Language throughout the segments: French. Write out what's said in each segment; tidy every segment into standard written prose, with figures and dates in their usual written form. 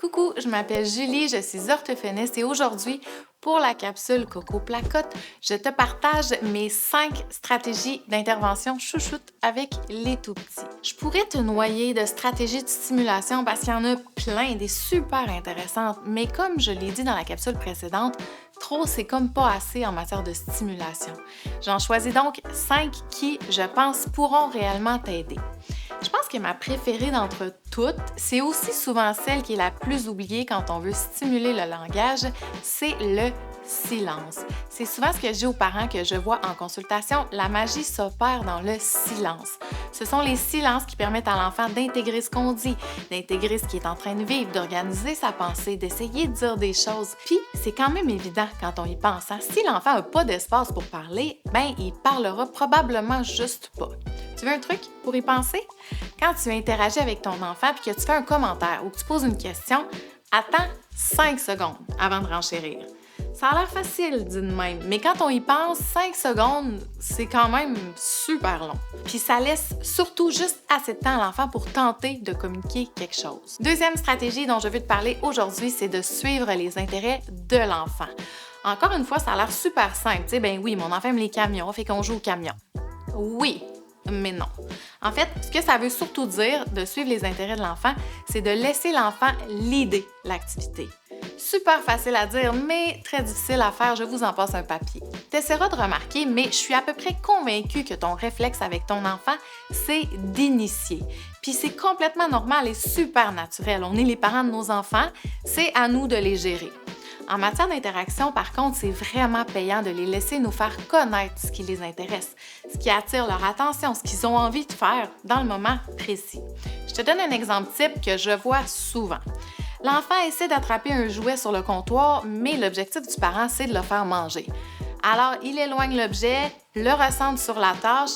Coucou, je m'appelle Julie, je suis orthophoniste et aujourd'hui, pour la capsule Coco Placotte, je te partage mes 5 stratégies d'intervention chouchoute avec les tout-petits. Je pourrais te noyer de stratégies de stimulation parce qu'il y en a plein, des super intéressantes, mais comme je l'ai dit dans la capsule précédente, trop c'est comme pas assez en matière de stimulation. J'en choisis donc 5 qui, je pense, pourront réellement t'aider. Je pense que ma préférée d'entre toutes, c'est aussi souvent celle qui est la plus oubliée quand on veut stimuler le langage, c'est le silence. C'est souvent ce que je dis aux parents que je vois en consultation, la magie s'opère dans le silence. Ce sont les silences qui permettent à l'enfant d'intégrer ce qu'on dit, d'intégrer ce qu'il est en train de vivre, d'organiser sa pensée, d'essayer de dire des choses. Puis, c'est quand même évident quand on y pense. Si l'enfant n'a pas d'espace pour parler, ben il parlera probablement juste pas. Tu veux un truc pour y penser? Quand tu interagis avec ton enfant puis que tu fais un commentaire ou que tu poses une question, attends 5 secondes avant de renchérir. Ça a l'air facile dit de même, mais quand on y pense, 5 secondes, c'est quand même super long. Puis ça laisse surtout juste assez de temps à l'enfant pour tenter de communiquer quelque chose. Deuxième stratégie dont je veux te parler aujourd'hui, c'est de suivre les intérêts de l'enfant. Encore une fois, ça a l'air super simple. Tu sais, ben oui, mon enfant aime les camions, fait qu'on joue au camion. Oui, mais non. En fait, ce que ça veut surtout dire de suivre les intérêts de l'enfant, c'est de laisser l'enfant leader l'activité. Super facile à dire, mais très difficile à faire, je vous en passe un papier. Tu essaieras de remarquer, mais je suis à peu près convaincue que ton réflexe avec ton enfant, c'est d'initier. Puis c'est complètement normal et super naturel. On est les parents de nos enfants, c'est à nous de les gérer. En matière d'interaction, par contre, c'est vraiment payant de les laisser nous faire connaître ce qui les intéresse, ce qui attire leur attention, ce qu'ils ont envie de faire dans le moment précis. Je te donne un exemple type que je vois souvent. L'enfant essaie d'attraper un jouet sur le comptoir, mais l'objectif du parent, c'est de le faire manger. Alors, il éloigne l'objet, le recentre sur la tâche.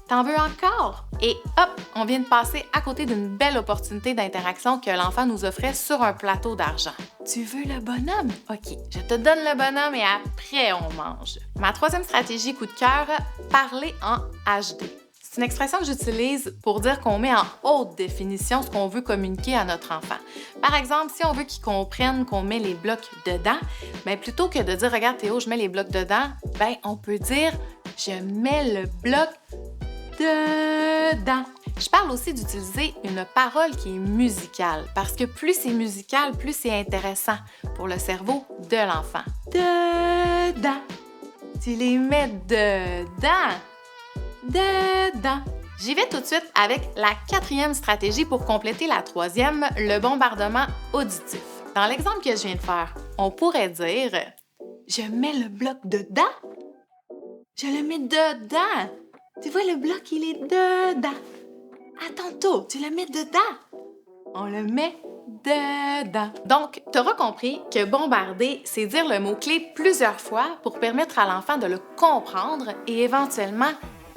T'en veux encore? Et hop, on vient de passer à côté d'une belle opportunité d'interaction que l'enfant nous offrait sur un plateau d'argent. Tu veux le bonhomme? OK, je te donne le bonhomme et après on mange. Ma troisième stratégie coup de cœur, parler en HD. C'est une expression que j'utilise pour dire qu'on met en haute définition ce qu'on veut communiquer à notre enfant. Par exemple, si on veut qu'il comprenne qu'on met les blocs dedans, bien plutôt que de dire « Regarde Théo, je mets les blocs dedans », bien on peut dire « Je mets le bloc dedans ». Je parle aussi d'utiliser une parole qui est musicale, parce que plus c'est musical, plus c'est intéressant pour le cerveau de l'enfant. Dedans. Tu les mets dedans. Dedans. J'y vais tout de suite avec la 4e stratégie pour compléter la 3e, le bombardement auditif. Dans l'exemple que je viens de faire, on pourrait dire « Je mets le bloc dedans. Je le mets dedans. Tu vois, le bloc, il est dedans. À tantôt, tu le mets dedans. On le met dedans. » Donc, tu auras compris que bombarder, c'est dire le mot-clé plusieurs fois pour permettre à l'enfant de le comprendre et éventuellement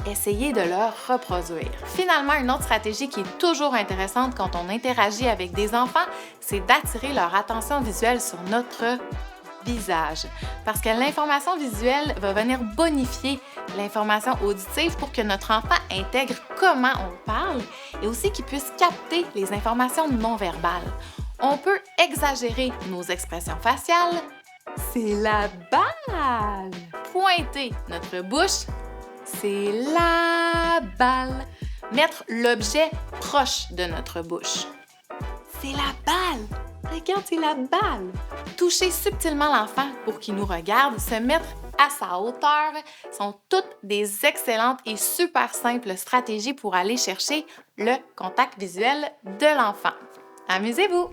essayer de le reproduire. Finalement, une autre stratégie qui est toujours intéressante quand on interagit avec des enfants, c'est d'attirer leur attention visuelle sur notre visage. Parce que l'information visuelle va venir bonifier l'information auditive pour que notre enfant intègre comment on parle et aussi qu'il puisse capter les informations non-verbales. On peut exagérer nos expressions faciales. C'est la balle! Pointer notre bouche. C'est la balle. Mettre l'objet proche de notre bouche. C'est la balle. Regarde, c'est la balle. Toucher subtilement l'enfant pour qu'il nous regarde, se mettre à sa hauteur, sont toutes des excellentes et super simples stratégies pour aller chercher le contact visuel de l'enfant. Amusez-vous!